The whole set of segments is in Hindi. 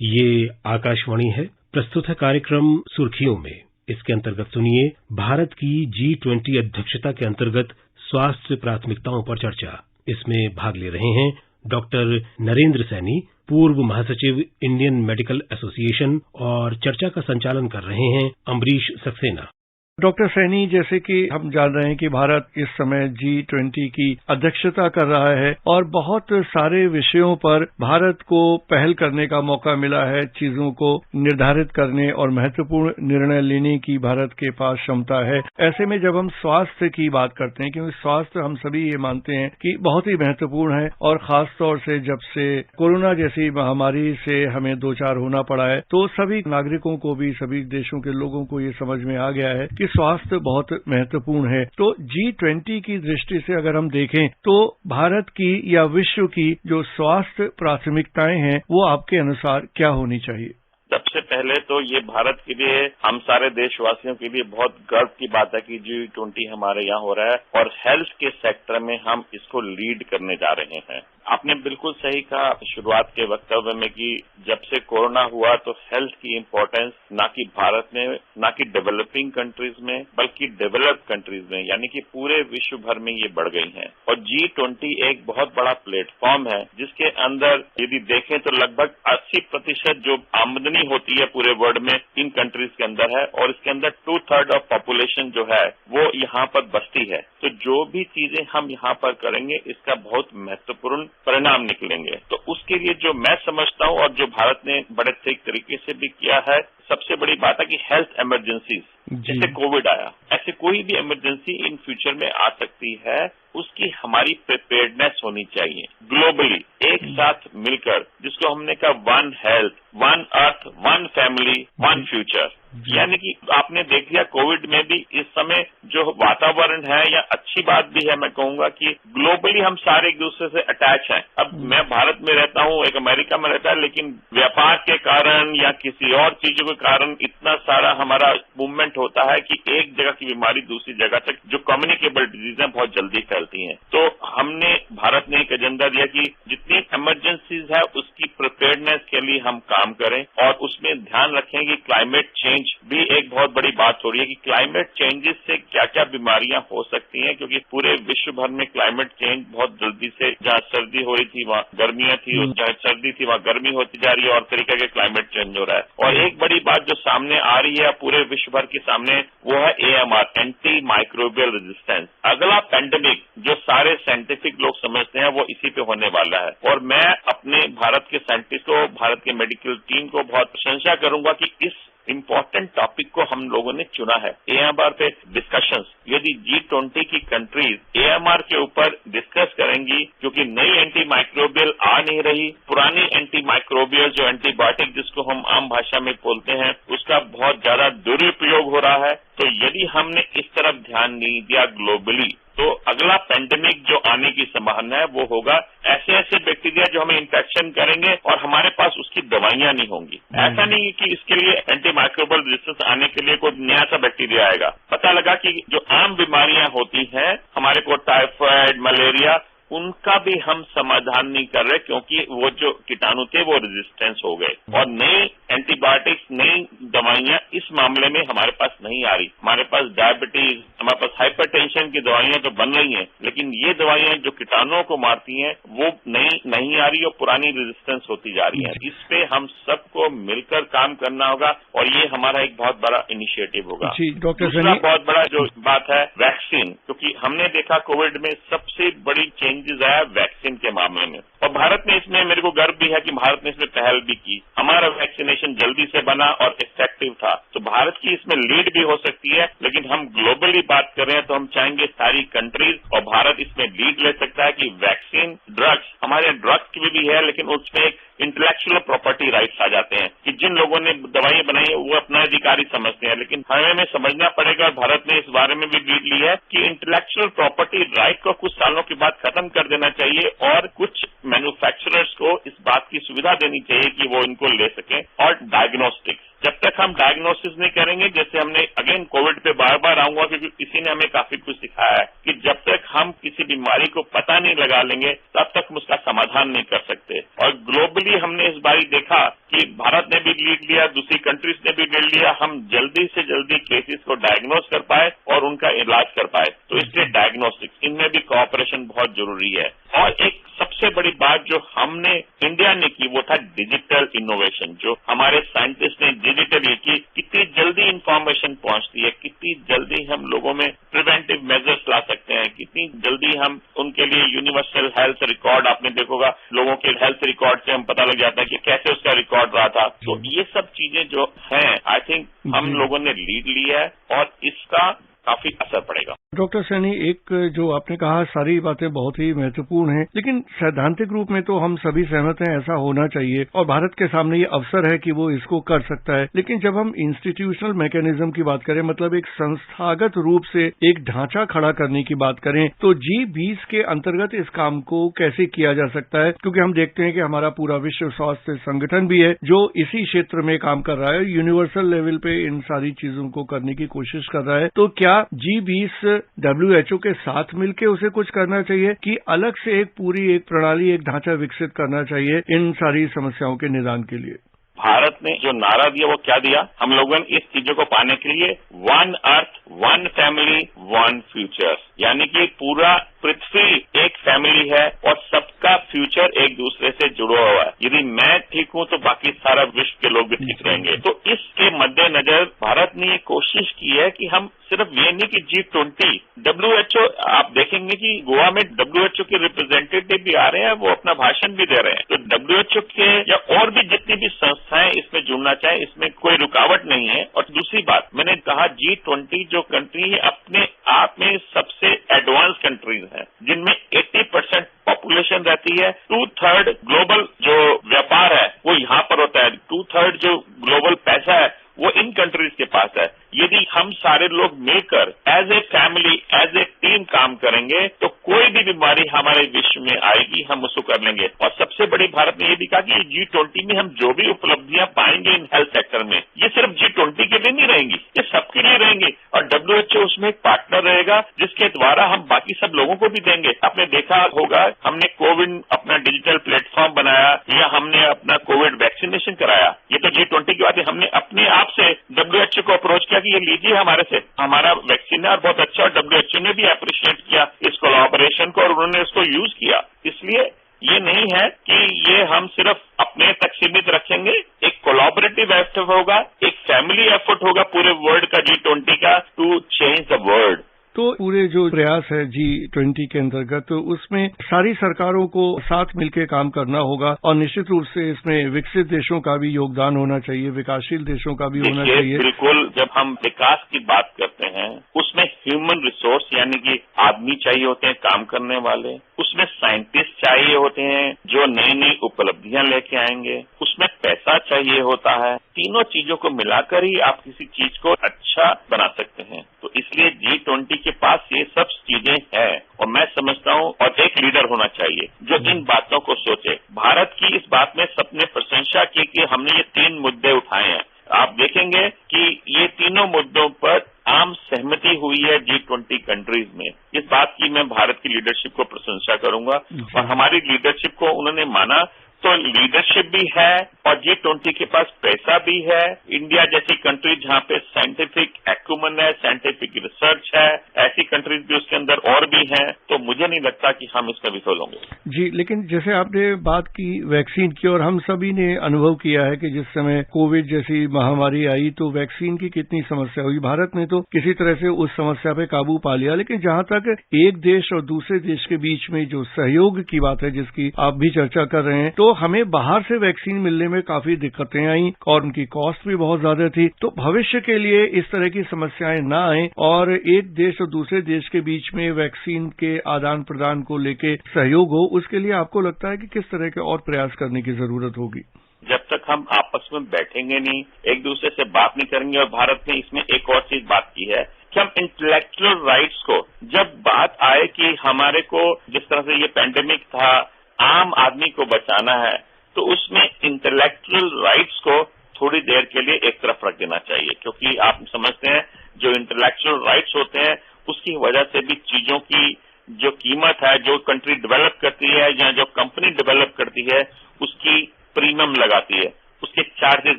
ये आकाशवाणी है। प्रस्तुत है कार्यक्रम सुर्खियों में। इसके अंतर्गत सुनिए भारत की G20 अध्यक्षता के अंतर्गत स्वास्थ्य प्राथमिकताओं पर चर्चा। इसमें भाग ले रहे हैं डॉक्टर नरेंद्र सैनी, पूर्व महासचिव इंडियन मेडिकल एसोसिएशन, और चर्चा का संचालन कर रहे हैं अम्बरीश सक्सेना। डॉक्टर सैनी, जैसे कि हम जान रहे हैं कि भारत इस समय G20 की अध्यक्षता कर रहा है और बहुत सारे विषयों पर भारत को पहल करने का मौका मिला है, चीजों को निर्धारित करने और महत्वपूर्ण निर्णय लेने की भारत के पास क्षमता है। ऐसे में जब हम स्वास्थ्य की बात करते हैं, क्योंकि स्वास्थ्य हम सभी ये मानते हैं कि बहुत ही महत्वपूर्ण है, और खास तौर से जब से कोरोना जैसी महामारी से हमें दो चार होना पड़ा है, तो सभी नागरिकों को भी, सभी देशों के लोगों को ये समझ में आ गया है कि स्वास्थ्य बहुत महत्वपूर्ण है। तो G20 की दृष्टि से अगर हम देखें तो भारत की या विश्व की जो स्वास्थ्य प्राथमिकताएं हैं वो आपके अनुसार क्या होनी चाहिए? सबसे पहले तो ये भारत के लिए, हम सारे देशवासियों के लिए बहुत गर्व की बात है कि G20 हमारे यहाँ हो रहा है और हेल्थ के सेक्टर में हम इसको लीड करने जा रहे हैं। आपने बिल्कुल सही कहा शुरुआत के वक्तव्य में कि जब से कोरोना हुआ तो हेल्थ की इम्पोर्टेंस ना कि भारत में, ना कि डेवलपिंग कंट्रीज में, बल्कि डेवलप्ड कंट्रीज में, यानी कि पूरे विश्व भर में ये बढ़ गई है। और G20 एक बहुत बड़ा प्लेटफॉर्म है जिसके अंदर यदि देखें तो लगभग 80% जो आमदनी होती है पूरे वर्ल्ड में इन कंट्रीज के अंदर है, और इसके अंदर 2/3 ऑफ पॉपुलेशन जो है वो यहाँ पर बसती है। तो जो भी चीजें हम यहाँ पर करेंगे इसका बहुत महत्वपूर्ण परिणाम निकलेंगे। तो उसके लिए जो मैं समझता हूँ और जो भारत ने बड़े ठीक तरीके से भी किया है, सबसे बड़ी बात है कि हेल्थ इमरजेंसीज, जैसे कोविड आया, ऐसे कोई भी इमरजेंसी इन फ्यूचर में आ सकती है, उसकी हमारी प्रिपेयर्डनेस होनी चाहिए ग्लोबली, एक साथ मिलकर, जिसको हमने कहा one health, one earth, one family, one future. यानी कि आपने देख लिया कोविड में भी इस समय जो वातावरण है, या अच्छी बात भी है, मैं कहूंगा कि ग्लोबली हम सारे एक दूसरे से अटैच हैं। अब मैं भारत में रहता हूँ, एक अमेरिका में रहता है, लेकिन व्यापार के कारण या किसी और चीजों के कारण इतना सारा हमारा मूवमेंट होता है कि एक जगह की बीमारी दूसरी जगह तक, जो कम्युनिकेबल डिजीज है, बहुत जल्दी फैलती हैं। तो हमने, भारत ने एक एजेंडा दिया कि जितनी इमरजेंसीज है उसकी प्रिपेयर्डनेस के लिए हम काम करें, और उसमें ध्यान रखें कि क्लाइमेट चेंज भी एक बहुत बड़ी बात हो रही है कि क्लाइमेट चेंजेस से क्या क्या बीमारियां हो सकती हैं, क्योंकि पूरे विश्व भर में क्लाइमेट चेंज बहुत जल्दी से, जहां सर्दी हो रही थी वहां गर्मियां थी, जहां सर्दी थी वहां गर्मी होती जा रही है, और तरीके के क्लाइमेट चेंज हो रहा है। और एक बड़ी बात जो सामने आ रही है पूरे विश्व भर के सामने, वो है AMR, एंटी माइक्रोबियल रेजिस्टेंस। अगला पैंडेमिक जो सारे साइंटिफिक लोग समझते हैं वो इसी पे होने वाला है, और मैं अपने भारत के साइंटिस्ट को, भारत के मेडिकल टीम को बहुत प्रशंसा करूंगा कि इस इम्पोर्टेंट टॉपिक को हम लोगों ने चुना है। AMR पे डिस्कशंस, यदि G20 की कंट्रीज AMR के ऊपर डिस्कस करेंगी, क्योंकि नई एंटी माइक्रोबियल आ नहीं रही, पुरानी एंटी माइक्रोबियल जो एंटीबायोटिक जिसको हम आम भाषा में बोलते हैं, उसका बहुत ज्यादा दुरुपयोग हो रहा है। तो यदि हमने इस तरफ ध्यान नहीं दिया ग्लोबली, तो अगला पेंडेमिक जो आने की संभावना है वो होगा ऐसे ऐसे बैक्टीरिया जो हमें इन्फेक्शन करेंगे और हमारे पास उसकी दवाइयां नहीं होंगी। ऐसा नहीं है कि इसके लिए एंटी माइक्रोबियल रेजिस्टेंस आने के लिए कोई नया सा बैक्टीरिया आएगा। पता लगा कि जो आम बीमारियां होती हैं, हमारे को टाइफाइड, मलेरिया, उनका भी हम समाधान नहीं कर रहे, क्योंकि वो जो कीटाणु थे वो रेजिस्टेंस हो गए, और नई एंटीबायोटिक्स, नई दवाइयां इस मामले में हमारे पास नहीं आ रही। हमारे पास डायबिटीज, हमारे पास हाइपरटेंशन की दवाइयां तो बन रही हैं, लेकिन ये दवाइयां जो कीटाणुओं को मारती हैं वो नहीं आ रही, और पुरानी रेजिस्टेंस होती जा रही है। इस पे हम सबको मिलकर काम करना होगा, और ये हमारा एक बहुत बड़ा इनिशिएटिव होगा। दूसरा बहुत बड़ा जो बात है वैक्सीन, क्योंकि हमने देखा कोविड में सबसे बड़ी चेंजेस आया वैक्सीन के मामले में, और भारत ने इसमें, मेरे को गर्व भी है कि भारत ने इसमें पहल भी की। हमारा वैक्सीनेशन जल्दी से बना और इफेक्टिव था, तो भारत की इसमें लीड भी हो सकती है। लेकिन हम ग्लोबली बात कर रहे हैं तो हम चाहेंगे सारी कंट्रीज, और भारत इसमें लीड ले सकता है कि वैक्सीन, ड्रग्स, हमारे ड्रग्स की भी है, लेकिन उसमें एक इंटेलेक्चुअल प्रॉपर्टी राइट्स आ जाते हैं कि जिन लोगों ने दवाइयां बनाई है वो अपना अधिकारी समझते हैं, लेकिन हमें समझना पड़ेगा, और भारत ने इस बारे में भी लीड ली है कि इंटेलेक्चुअल प्रॉपर्टी राइट को कुछ सालों के बाद खत्म कर देना चाहिए, और कुछ मैन्युफैक्चरर्स को इस बात की सुविधा देनी चाहिए कि वो इनको ले सकें। और डायग्नोस्टिक्स, जब तक हम डायग्नोसिस नहीं करेंगे, जैसे हमने अगेन कोविड पे बार बार आऊंगा क्योंकि इसी ने हमें काफी कुछ सिखाया है कि जब तक हम किसी बीमारी को पता नहीं लगा लेंगे तब तक हम उसका समाधान नहीं कर सकते। और ग्लोबली हमने इस बारी देखा कि भारत ने भी लीड लिया, दूसरी कंट्रीज ने भी लीड लिया, हम जल्दी से जल्दी केसेस को डायग्नोस कर पाए और उनका इलाज कर पाए। तो इसलिए डायग्नोस्टिक्स इनमें भी कोऑपरेशन बहुत जरूरी है। और एक सबसे बड़ी बात जो हमने इंडिया ने की वो था डिजिटल इनोवेशन, जो हमारे साइंटिस्ट ने डिजिटली की, कितनी जल्दी इंफॉर्मेशन पहुंचती है, कितनी जल्दी हम लोगों में प्रिवेंटिव मेजर्स ला सकते हैं, कितनी जल्दी हम उनके लिए यूनिवर्सल हेल्थ रिकॉर्ड, आपने देखोगा लोगों के हेल्थ रिकॉर्ड से हम पता लग जाता है कि कैसे उसका रिकॉर्ड रहा था। तो ये सब चीजें जो हैं आई थिंक हम लोगों ने लीड लिया है और इसका काफी असर पड़ेगा। डॉक्टर सैनी, एक जो आपने कहा सारी बातें बहुत ही महत्वपूर्ण हैं, लेकिन सैद्धांतिक रूप में तो हम सभी सहमत हैं ऐसा होना चाहिए और भारत के सामने ये अवसर है कि वो इसको कर सकता है। लेकिन जब हम इंस्टीट्यूशनल मैकेनिज्म की बात करें, मतलब एक संस्थागत रूप से एक ढांचा खड़ा करने की बात करें, तो G20 के अंतर्गत इस काम को कैसे किया जा सकता है? क्योंकि हम देखते हैं कि हमारा पूरा विश्व स्वास्थ्य संगठन भी है जो इसी क्षेत्र में काम कर रहा है, यूनिवर्सल लेवल पे इन सारी चीजों को करने की कोशिश कर रहा है। तो क्या G20 WHO के साथ मिलकर उसे कुछ करना चाहिए कि अलग से एक पूरी एक प्रणाली, एक ढांचा विकसित करना चाहिए इन सारी समस्याओं के निदान के लिए? भारत ने जो नारा दिया वो क्या दिया? हम लोगों ने इस चीजों को पाने के लिए one earth, one family, one future, यानी कि पूरा पृथ्वी एक फैमिली है और सबका फ्यूचर एक दूसरे से जुड़ा हुआ है। यदि मैं ठीक हूं तो बाकी सारा विश्व के लोग भी ठीक रहेंगे। तो इसके मद्देनजर भारत ने ये कोशिश की है कि हम सिर्फ ये नहीं कि G20, WHO, आप देखेंगे कि गोवा में WHO के रिप्रेजेंटेटिव भी आ रहे हैं, वो अपना भाषण भी दे रहे हैं। तो WHO के या और भी जितनी भी संस्थाएं इसमें जुड़ना चाहें, इसमें कोई रुकावट नहीं है। और दूसरी बात, मैंने कहा G20 जो कंट्री है अपने आप में सबसे एडवांस कंट्रीज हैं, जिनमें 80% पॉपुलेशन रहती है, 2/3 ग्लोबल जो व्यापार है वो यहाँ पर होता है, 2/3 जो ग्लोबल पैसा है वो इन कंट्रीज के पास है। यदि हम सारे लोग मिलकर as a family, as a team काम करेंगे तो कोई भी बीमारी हमारे विश्व में आएगी, हम उसको कर लेंगे। और सबसे बड़ी भारत ने ये भी कहा कि G20 में हम जो भी उपलब्धियां पाएंगे इन हेल्थ सेक्टर में, ये सिर्फ G20 के लिए नहीं रहेंगी, ये सबके लिए रहेंगी। और WHO उसमें एक पार्टनर रहेगा जिसके द्वारा हम बाकी सब लोगों को भी देंगे। आपने देखा होगा हमने कोविड अपना डिजिटल प्लेटफॉर्म बनाया या हमने अपना कोविड वैक्सीनेशन कराया, ये तो G20 की बात है। हमने अपने आप से WHO को अप्रोच किया कि ये लीजिए हमारे से, हमारा वैक्सीन है और बहुत अच्छा, और WHO ने भी अप्रिशिएट किया इस कोलैबोरेशन को और उन्होंने इसको यूज किया। इसलिए ये नहीं है कि ये हम सिर्फ अपने तक सीमित रखेंगे, एक कोलैबोरेटिव एफर्ट होगा, एक फैमिली एफर्ट होगा पूरे वर्ल्ड का G20 का टू चेंज द वर्ल्ड। तो पूरे जो प्रयास है G20 के अंतर्गत, तो उसमें सारी सरकारों को साथ मिलकर काम करना होगा और निश्चित रूप से इसमें विकसित देशों का भी योगदान होना चाहिए, विकासशील देशों का भी होना चाहिए। बिल्कुल, जब हम विकास की बात करते हैं उसमें ह्यूमन रिसोर्स यानी कि आदमी चाहिए होते हैं काम करने वाले, उसमें साइंटिस्ट चाहिए होते हैं जो नई नई उपलब्धियां लेके आएंगे, उसमें पैसा चाहिए होता है। तीनों चीजों को मिलाकर ही आप किसी चीज को अच्छा बना सकते हैं। तो इसलिए G20 के पास ये सब चीजें हैं और मैं समझता हूं और एक लीडर होना चाहिए जो इन बातों को सोचे। भारत की इस बात में सबने प्रशंसा की कि हमने ये 3 मुद्दे उठाए हैं। आप देखेंगे कि ये तीनों मुद्दों पर आम सहमति हुई है G20 कंट्रीज में। इस बात की मैं भारत की लीडरशिप को प्रशंसा करूंगा और हमारी लीडरशिप को उन्होंने माना। तो लीडरशिप भी है और G20 के पास पैसा भी है। इंडिया जैसी कंट्री जहां पे साइंटिफिक एक्यूमेन है, साइंटिफिक रिसर्च है, ऐसी कंट्रीज भी उसके अंदर और भी हैं। तो मुझे नहीं लगता कि हम इसमें विफल होंगे। जी, लेकिन जैसे आपने बात की वैक्सीन की और हम सभी ने अनुभव किया है कि जिस समय कोविड जैसी महामारी आई तो वैक्सीन की कितनी समस्या हुई। भारत ने तो किसी तरह से उस समस्या पे काबू पा लिया, लेकिन जहां तक एक देश और दूसरे देश के बीच में जो सहयोग की बात है जिसकी आप भी चर्चा कर रहे हैं, तो हमें बाहर से वैक्सीन मिलने में काफी दिक्कतें आई और उनकी कॉस्ट भी बहुत ज्यादा थी। तो भविष्य के लिए इस तरह की समस्याएं न आए और एक देश और दूसरे देश के बीच में वैक्सीन के आदान प्रदान को लेकर सहयोग हो, उसके लिए आपको लगता है कि किस तरह के और प्रयास करने की जरूरत होगी? जब तक हम आपस में बैठेंगे नहीं, एक दूसरे से बात नहीं करेंगे। और भारत ने इसमें एक और चीज बात की है कि हम इंटेलेक्चुअल राइट्स को, जब बात आए कि हमारे को जिस तरह से ये पैंडेमिक था आम आदमी को बचाना है, तो उसमें इंटेलेक्चुअल राइट्स को थोड़ी देर के लिए एक तरफ रख देना चाहिए, क्योंकि आप समझते हैं जो इंटेलेक्चुअल राइट्स होते हैं उसकी वजह से भी चीजों की जो कीमत है, जो कंट्री डेवलप करती है या जो कंपनी डेवलप करती है उसकी प्रीमियम लगाती है, उसके चार्जेस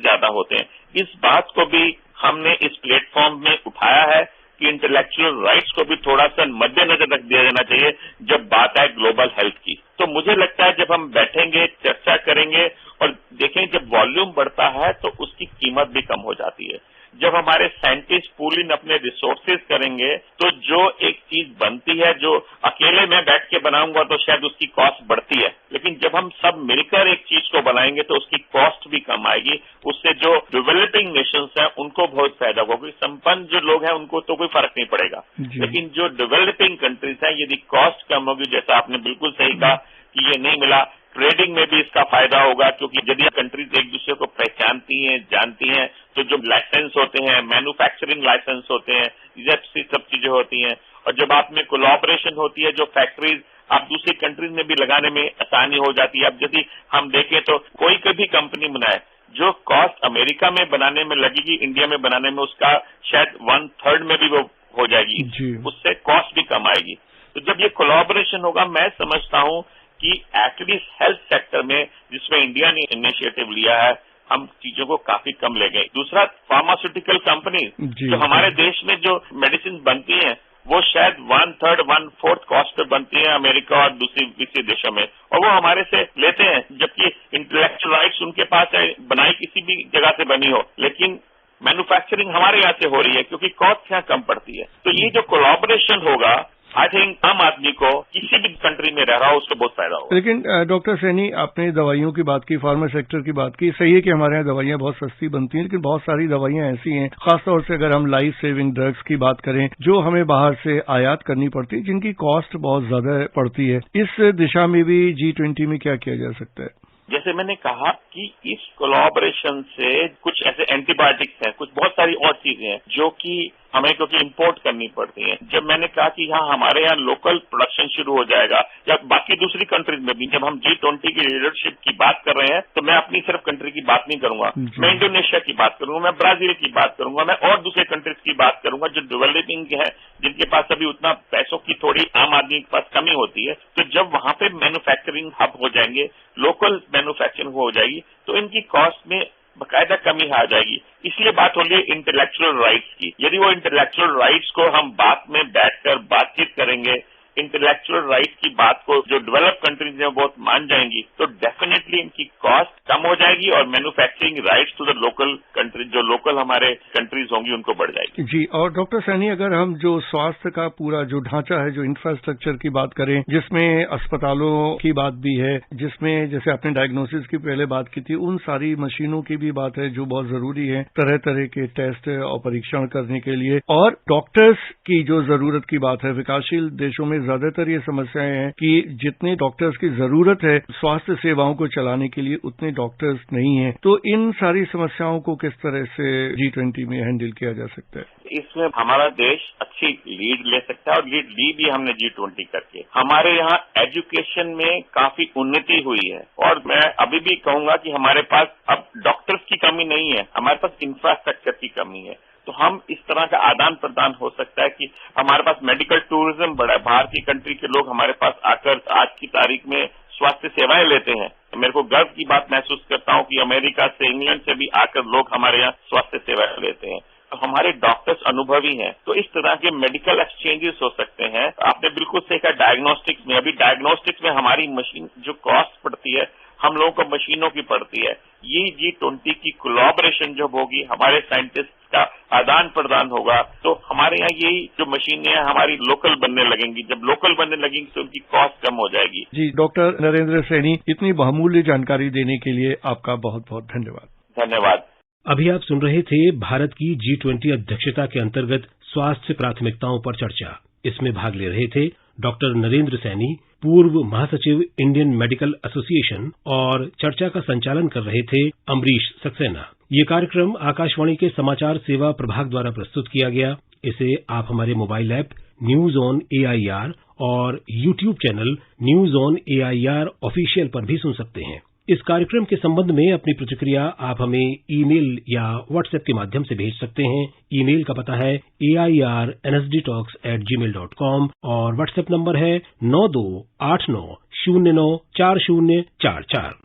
ज्यादा होते हैं। इस बात को भी हमने इस प्लेटफॉर्म में उठाया है कि इंटेलेक्चुअल राइट्स को भी थोड़ा सा मद्देनजर रख दिया जाना चाहिए जब बात आए ग्लोबल हेल्थ की। तो मुझे लगता है जब हम बैठेंगे, चर्चा करेंगे और देखेंगे जब वॉल्यूम बढ़ता है तो उसकी कीमत भी कम हो जाती है। जब हमारे साइंटिस्ट पूल इन अपने रिसोर्सेज करेंगे तो जो एक चीज बनती है जो अकेले मैं बैठ के बनाऊंगा तो शायद उसकी कॉस्ट बढ़ती है, लेकिन जब हम सब मिलकर एक चीज को बनाएंगे तो उसकी कॉस्ट भी कम आएगी। उससे जो डेवलपिंग नेशंस हैं उनको बहुत फायदा होगा, क्योंकि संपन्न जो लोग हैं उनको तो कोई फर्क नहीं पड़ेगा, लेकिन जो डेवलपिंग कंट्रीज हैं यदि कॉस्ट कम होगी, जैसा आपने बिल्कुल सही कहा कि ये नहीं मिला, ट्रेडिंग में भी इसका फायदा होगा, क्योंकि यदि कंट्रीज एक दूसरे को पहचानती हैं, जानती हैं, तो जो लाइसेंस होते हैं, मैन्युफैक्चरिंग लाइसेंस होते हैं, ये सब चीजें होती हैं, और जब आप में कोलैबोरेशन होती है, जो फैक्ट्रीज आप दूसरी कंट्रीज में भी लगाने में आसानी हो जाती है। अब यदि हम देखें तो कोई भी कंपनी बनाए, जो कॉस्ट अमेरिका में बनाने में लगेगी, इंडिया में बनाने में उसका शायद 1/3 में भी वो हो जाएगी, उससे कॉस्ट भी कम आएगी। तो जब ये कोलैबोरेशन होगा, मैं समझता हूं कि एटलीस्ट हेल्थ सेक्टर में जिसमें इंडिया ने इनिशिएटिव लिया है, हम चीजों को काफी कम ले गए। दूसरा, फार्मास्यूटिकल कंपनी जो हमारे देश में जो मेडिसिन बनती हैं वो शायद 1/3, 1/4 कॉस्ट पे बनती है अमेरिका और दूसरे देशों में, और वो हमारे से लेते हैं, जबकि इंटेलेक्चुअल राइट्स उनके पास है, बनाई किसी भी जगह से बनी हो, लेकिन मैन्युफैक्चरिंग हमारे यहाँ से हो रही है क्योंकि कॉस्ट यहाँ कम पड़ती है। तो ये जो कोलैबोरेशन होगा, आई थिंक आम आदमी को किसी भी कंट्री में रह रहा हो उसको बहुत फायदा होगा। लेकिन डॉक्टर सैनी, आपने दवाइयों की बात की, फार्मा सेक्टर की बात की। सही है कि हमारे यहाँ दवाइयाँ बहुत सस्ती बनती हैं, लेकिन बहुत सारी दवाइयाँ ऐसी हैं, खासतौर से अगर हम लाइफ सेविंग ड्रग्स की बात करें, जो हमें बाहर से आयात करनी पड़ती है, जिनकी कॉस्ट बहुत ज्यादा पड़ती है। इस दिशा में भी G20 में क्या किया जा सकता है? जैसे मैंने कहा कि इस कोलैबोरेशन से कुछ ऐसे एंटीबायोटिक्स हैं, कुछ बहुत सारी और चीजें हैं जो कि हमें क्योंकि इंपोर्ट करनी पड़ती हैं। जब मैंने कहा कि हाँ हमारे यहाँ लोकल प्रोडक्शन शुरू हो जाएगा, या बाकी दूसरी कंट्रीज में भी, जब हम G20 की लीडरशिप की बात कर रहे हैं तो मैं अपनी सिर्फ कंट्री की बात नहीं करूंगा, मैं इंडोनेशिया की बात करूंगा, मैं ब्राजील की बात करूंगा, मैं और दूसरे कंट्रीज की बात करूंगा जो डेवलपिंग है, जिनके पास अभी उतना पैसों की थोड़ी आम आदमी के पास कमी होती है। तो जब वहां पे मैन्युफैक्चरिंग हब हो जाएंगे, लोकल मैन्युफैक्चरिंग हो जाएगी, तो इनकी कॉस्ट में बकायदा कमी आ जाएगी। इसलिए बात हो रही है इंटेलेक्चुअल राइट्स की। यदि वो इंटेलेक्चुअल राइट्स को हम बात में बैठकर बातचीत करेंगे, इंटेलेक्चुअल राइट्स की बात को जो डेवलप कंट्रीज हैं बहुत मान जाएंगी, तो डेफिनेटली इनकी कॉस्ट कम हो जाएगी और manufacturing rights to the local countries, जो लोकल हमारे कंट्रीज होंगी, उनको बढ़ जाएगी। जी, और डॉक्टर सैनी, अगर हम जो स्वास्थ्य का पूरा जो ढांचा है, जो इंफ्रास्ट्रक्चर की बात करें, जिसमें अस्पतालों की बात भी है, जिसमें जैसे आपने डायग्नोसिस की पहले बात की थी, उन सारी मशीनों की भी बात है जो बहुत जरूरी है तरह तरह के टेस्ट और परीक्षण करने के लिए, और डॉक्टर्स की जो जरूरत की बात है। विकासशील देशों में ज्यादातर ये समस्याएं हैं कि जितने डॉक्टर्स की जरूरत है स्वास्थ्य सेवाओं को चलाने के लिए, उतने डॉक्टर्स नहीं हैं। तो इन सारी समस्याओं को किस तरह से G20 में हैंडल किया जा सकता है? इसमें हमारा देश अच्छी लीड ले सकता है, और लीड ली भी हमने G20 करके। हमारे यहाँ एजुकेशन में काफी उन्नति हुई है, और मैं अभी भी कहूंगा कि हमारे पास अब डॉक्टर्स की कमी नहीं है, हमारे पास इंफ्रास्ट्रक्चर की कमी है। तो हम इस तरह का आदान प्रदान हो सकता है कि हमारे पास मेडिकल टूरिज्म बढ़ा है, बाहर की कंट्री के लोग हमारे पास आकर आज की तारीख में स्वास्थ्य सेवाएं लेते हैं। तो मेरे को गर्व की बात महसूस करता हूं कि अमेरिका से, इंग्लैंड से भी आकर लोग हमारे यहाँ स्वास्थ्य सेवाएं लेते हैं। तो हमारे डॉक्टर्स अनुभवी हैं, तो इस तरह के मेडिकल एक्सचेंजेस हो सकते हैं। आपने बिल्कुल सही कहा, डायग्नोस्टिक्स में, अभी डायग्नोस्टिक्स में हमारी मशीन जो कॉस्ट पड़ती है, हम लोगों को मशीनों की पड़ती है। ये G20 की कोलैबोरेशन जब होगी, हमारे साइंटिस्ट का आदान प्रदान होगा, तो हमारे यहाँ यही जो मशीनें हैं हमारी लोकल बनने लगेंगी। जब लोकल बनने लगेंगी तो उनकी कॉस्ट कम हो जाएगी। जी, डॉक्टर नरेंद्र सैनी, इतनी बहुमूल्य जानकारी देने के लिए आपका बहुत बहुत धन्यवाद। धन्यवाद। अभी आप सुन रहे थे भारत की G20 अध्यक्षता के अंतर्गत स्वास्थ्य प्राथमिकताओं पर चर्चा। इसमें भाग ले रहे थे डॉक्टर नरेंद्र सैनी, पूर्व महासचिव इंडियन मेडिकल एसोसिएशन, और चर्चा का संचालन कर रहे थे अमरीश सक्सेना। ये कार्यक्रम आकाशवाणी के समाचार सेवा प्रभाग द्वारा प्रस्तुत किया गया। इसे आप हमारे mobile app news on AIR और YouTube channel news on AIR official पर भी सुन सकते हैं। इस कार्यक्रम के संबंध में अपनी प्रतिक्रिया आप हमें ईमेल या व्हाट्सएप के माध्यम से भेज सकते हैं। ईमेल का पता है airnsdtalks@gmail.com और व्हाट्सएप नंबर है 9289094044।